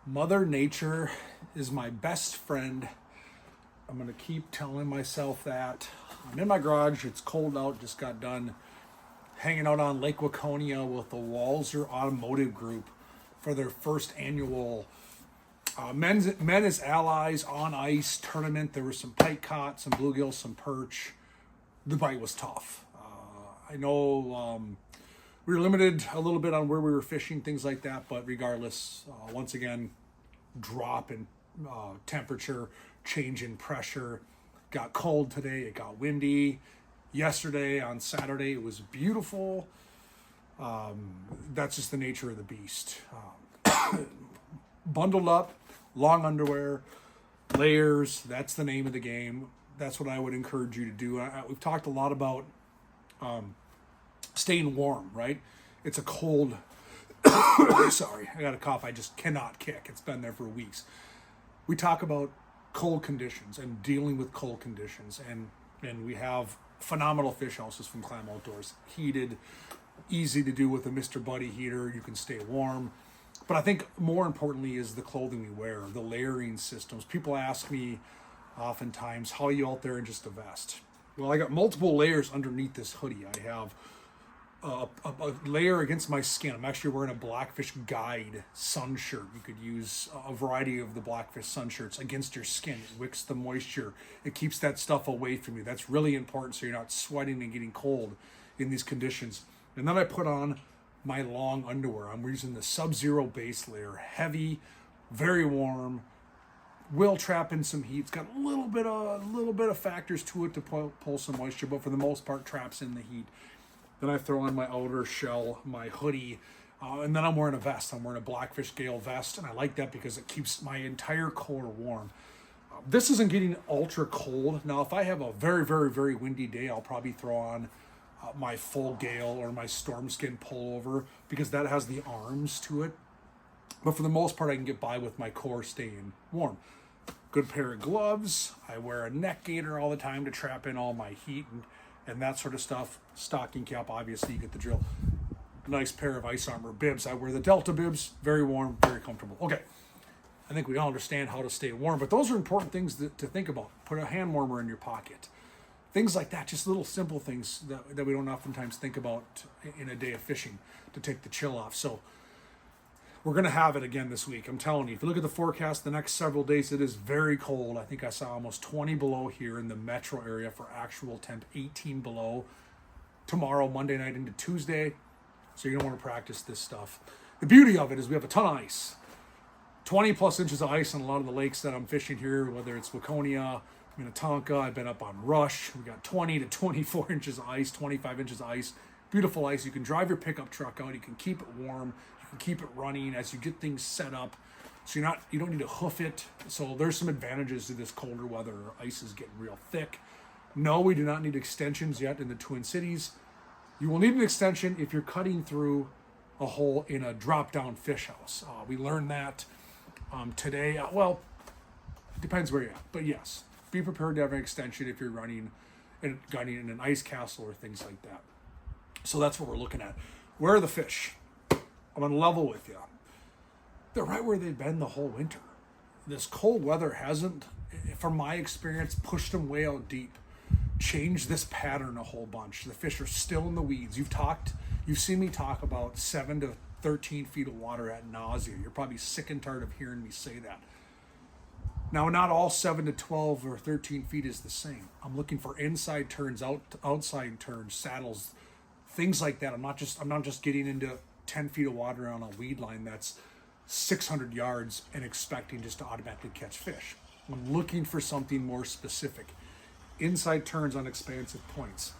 Mother Nature is my best friend. I'm going to keep telling myself that. I'm in my garage. It's cold out. Just got done hanging out on Lake Waconia with the Walzer Automotive Group for their first annual Men as Allies on Ice tournament. There were some pike caught, some bluegill, some perch. The bite was tough. I know we were limited a little bit on where we were fishing, things like that, but regardless, once again, drop in temperature, change in pressure. Got cold today, it got windy. Yesterday on Saturday, it was beautiful. That's just the nature of the beast. Bundled up, long underwear, layers, that's the name of the game. That's what I would encourage you to do. We've talked a lot about staying warm, right? It's a cold, sorry, I got a cough I just cannot kick. It's been there for weeks. We talk about cold conditions and dealing with cold conditions, and we have phenomenal fish houses from Clam Outdoors. Heated, easy to do with a Mr. Buddy heater. You can stay warm. But I think more importantly is the clothing we wear, the layering systems. People ask me oftentimes, how are you out there in just a vest? Well, I got multiple layers underneath this hoodie. I have a layer against my skin. I'm actually wearing a Blackfish Guide sun shirt. You could use a variety of the Blackfish sun shirts against your skin. It wicks the moisture. It keeps that stuff away from you. That's really important so you're not sweating and getting cold in these conditions. And then I put on my long underwear. I'm using the Sub-Zero base layer. Heavy, very warm, will trap in some heat. It's got a little bit of factors to it to pull some moisture, but for the most part traps in the heat. Then I throw on my outer shell, my hoodie, and then I'm wearing a vest. I'm wearing a Blackfish Gale vest, and I like that because it keeps my entire core warm. This isn't getting ultra cold. Now, if I have a very, very, very windy day, I'll probably throw on my full Gale or my Storm Skin pullover because that has the arms to it. But for the most part, I can get by with my core staying warm. Good pair of gloves. I wear a neck gaiter all the time to trap in all my heat and that sort of stuff. Stocking cap, obviously, you get the drill. Nice pair of ice armor bibs. I wear the Delta bibs. Very warm, very comfortable. Okay, I think we all understand how to stay warm, but those are important things to think about. Put a hand warmer in your pocket. Things like that, just little simple things that we don't oftentimes think about in a day of fishing to take the chill off. So we're going to have it again this week. I'm telling you, if you look at the forecast, the next several days, it is very cold. I think I saw almost 20 below here in the metro area for actual temp, 18 below. Tomorrow, Monday night into Tuesday. So you're going to want to practice this stuff. The beauty of it is we have a ton of ice. 20 plus inches of ice on a lot of the lakes that I'm fishing here, whether it's Waconia, Minnetonka, I've been up on Rush. We got 20 to 24 inches of ice, 25 inches of ice. Beautiful ice. You can drive your pickup truck out. You can keep it warm. You can keep it running as you get things set up. So you don't need to hoof it. So there's some advantages to this colder weather. Ice is getting real thick. No, we do not need extensions yet in the Twin Cities. You will need an extension if you're cutting through a hole in a drop-down fish house. We learned that today. Well, it depends where you're at, but yes. Be prepared to have an extension if you're running in an ice castle or things like that. So that's what we're looking at. Where are the fish? I'm going to level with you. They're right where they've been the whole winter. This cold weather hasn't, from my experience, pushed them way out deep. Changed this pattern a whole bunch. The fish are still in the weeds. You've seen me talk about 7 to 13 feet of water ad nauseum. You're probably sick and tired of hearing me say that. Now, not all 7 to 12 or 13 feet is the same. I'm looking for inside turns, outside turns, saddles, things like that. I'm not just getting into 10 feet of water on a weed line that's 600 yards and expecting just to automatically catch fish. I'm looking for something more specific. Inside turns on expansive points.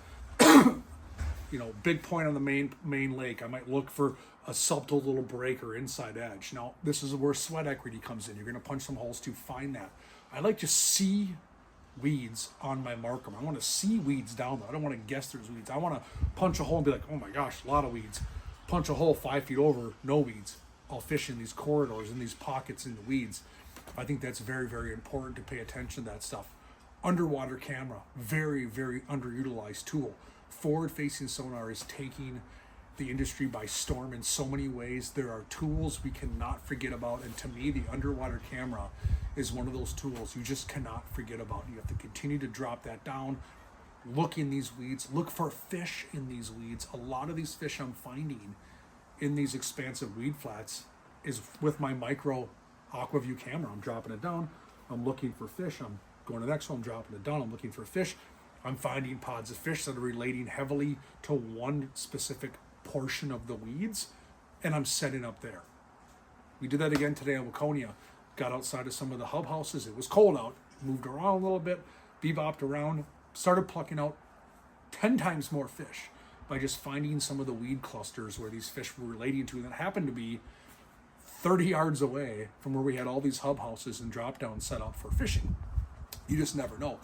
Big point on the main lake. I might look for a subtle little break or inside edge. Now, this is where sweat equity comes in. You're going to punch some holes to find that. I like to see weeds on my MarCum. I want to see weeds down there. I don't want to guess there's weeds. I want to punch a hole and be like, oh my gosh, a lot of weeds. Punch a hole 5 feet over, no weeds. I'll fish in these corridors, in these pockets in the weeds. I think that's very, very important to pay attention to that stuff. Underwater camera, very, very underutilized tool. Forward-facing sonar is taking the industry by storm in so many ways. There are tools we cannot forget about, and to me, the underwater camera is one of those tools you just cannot forget about. You have to continue to drop that down, look in these weeds, look for fish in these weeds. A lot of these fish I'm finding in these expansive weed flats is with my micro AquaView camera. I'm dropping it down, I'm looking for fish, I'm going to the next one, I'm dropping it down, I'm looking for fish. I'm finding pods of fish that are relating heavily to one specific portion of the weeds, and I'm setting up there. We did that again today on Waconia. Got outside of some of the hub houses. It was cold out, moved around a little bit, bebopped around, started plucking out 10 times more fish by just finding some of the weed clusters where these fish were relating to that happened to be 30 yards away from where we had all these hub houses and drop downs set up for fishing. You just never know.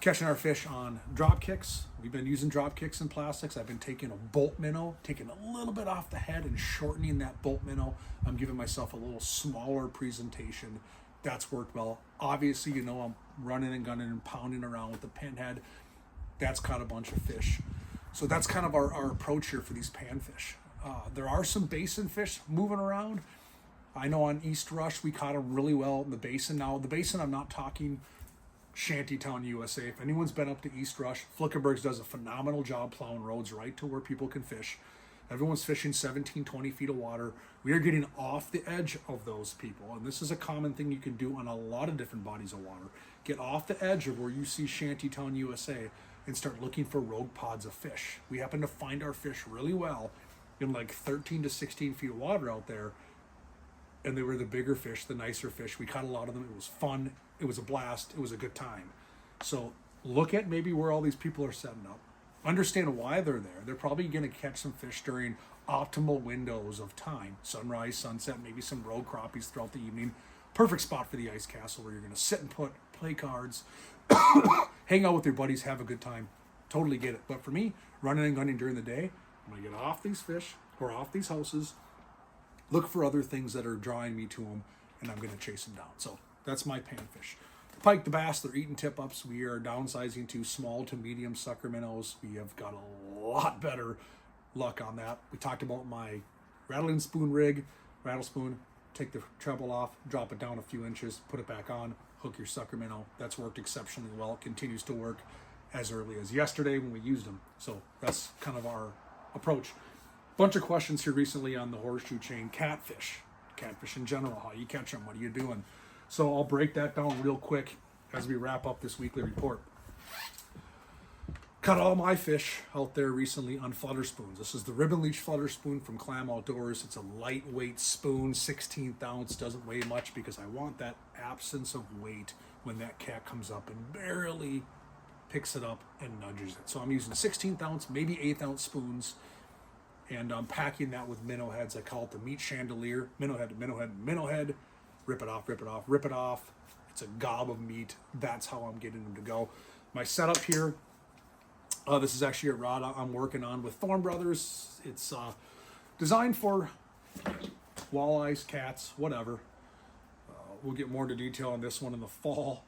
Catching our fish on drop kicks. We've been using drop kicks and plastics. I've been taking a bolt minnow, taking a little bit off the head and shortening that bolt minnow. I'm giving myself a little smaller presentation. That's worked well. Obviously, I'm running and gunning and pounding around with the pinhead. That's caught a bunch of fish. So that's kind of our approach here for these panfish. There are some basin fish moving around. I know on East Rush, we caught them really well in the basin. Now, the basin, I'm not talking Shantytown, USA. If anyone's been up to East Rush, Flickenberg's does a phenomenal job plowing roads right to where people can fish. Everyone's fishing 17, 20 feet of water. We are getting off the edge of those people. And this is a common thing you can do on a lot of different bodies of water. Get off the edge of where you see Shantytown, USA, and start looking for rogue pods of fish. We happen to find our fish really well in like 13 to 16 feet of water out there. And they were the bigger fish, the nicer fish. We caught a lot of them. It was fun. It was a blast. It was a good time. So look at maybe where all these people are setting up. Understand why they're there. They're probably going to catch some fish during optimal windows of time. Sunrise, sunset, maybe some rogue crappies throughout the evening. Perfect spot for the ice castle where you're going to sit and play cards, hang out with your buddies, have a good time. Totally get it. But for me, running and gunning during the day, I'm going to get off these fish or off these houses, look for other things that are drawing me to them, and I'm going to chase them down. So that's my panfish. The pike, the bass, they're eating tip-ups. We are downsizing to small to medium sucker minnows. We have got a lot better luck on that. We talked about my rattling spoon rig, rattle spoon, take the treble off, drop it down a few inches, put it back on, hook your sucker minnow. That's worked exceptionally well. It continues to work as early as yesterday when we used them. So that's kind of our approach. Bunch of questions here recently on the horseshoe chain. Catfish in general, how you catch them, what are you doing? So I'll break that down real quick as we wrap up this weekly report. Caught all my fish out there recently on flutter spoons. This is the ribbon leech flutter spoon from Clam Outdoors. It's a lightweight spoon, 16th ounce, doesn't weigh much because I want that absence of weight when that cat comes up and barely picks it up and nudges it. So I'm using 16th ounce, maybe 8th ounce spoons, and I'm packing that with minnow heads. I call it the meat chandelier. Minnow head to minnow head to minnow head. Rip it off, rip it off, rip it off. It's a gob of meat. That's how I'm getting them to go. My setup here, this is actually a rod I'm working on with Thorne Brothers. It's designed for walleyes, cats, whatever. We'll get more into detail on this one in the fall,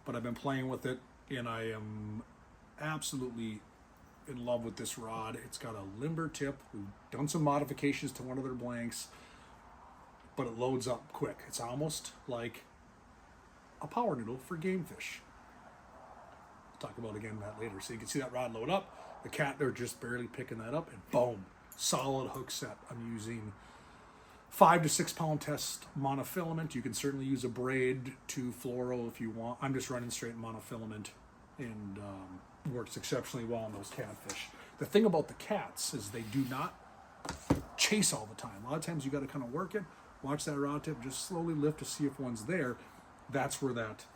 but I've been playing with it, and I am absolutely in love with this rod. It's got a limber tip. We've done some modifications to one of their blanks, but it loads up quick. It's almost like a power noodle for game fish. We'll talk about again that later. So you can see that rod load up. The cat, they're just barely picking that up, and boom, solid hook set. I'm using 5 to 6 pound test monofilament. You can certainly use a braid to fluoro if you want. I'm just running straight monofilament, and works exceptionally well on those catfish. The thing about the cats is they do not chase all the time. A lot of times you got to kind of work it, watch that rod tip, just slowly lift to see if one's there. That's where that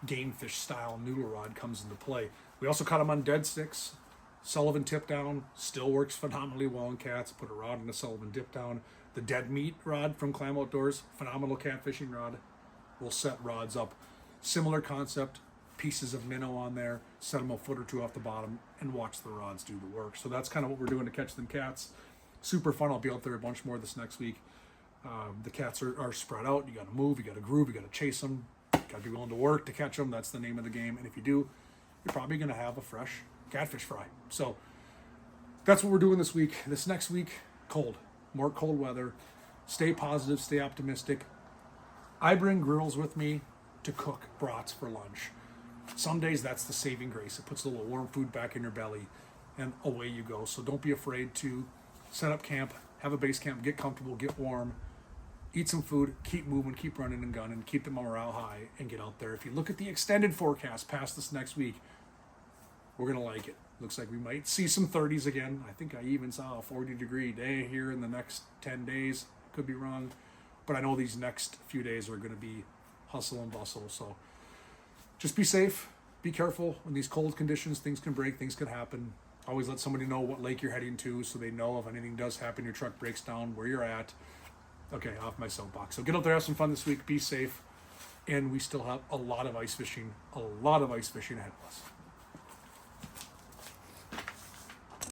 game fish style noodle rod comes into play. We also caught them on dead sticks. Sullivan tip down still works phenomenally well in cats. Put a rod in a Sullivan dip down. The dead meat rod from Clam Outdoors, phenomenal catfishing rod. We'll set rods up. Similar concept, pieces of minnow on there, set them a foot or two off the bottom, and watch the rods do the work. So that's kind of what we're doing to catch them cats. Super fun. I'll be out there a bunch more this next week. The cats are spread out. You got to move, you got to groove, you got to chase them. You got to be willing to work to catch them. That's the name of the game. And if you do, you're probably going to have a fresh catfish fry. So that's what we're doing this week. This next week, cold. More cold weather. Stay positive, stay optimistic. I bring grills with me to cook brats for lunch. Some days that's the saving grace. It puts a little warm food back in your belly and away you go. So don't be afraid to set up camp, have a base camp, get comfortable, get warm, eat some food, keep moving, keep running and gunning, keep the morale high and get out there. If you look at the extended forecast past this next week, we're going to like it. Looks like we might see some 30s again. I think I even saw a 40-degree day here in the next 10 days. Could be wrong. But I know these next few days are going to be hustle and bustle. So just be safe. Be careful. In these cold conditions, things can break. Things can happen. Always let somebody know what lake you're heading to so they know if anything does happen, your truck breaks down, where you're at. Okay, off my soapbox. So get out there, have some fun this week. Be safe. And we still have a lot of ice fishing ahead of us.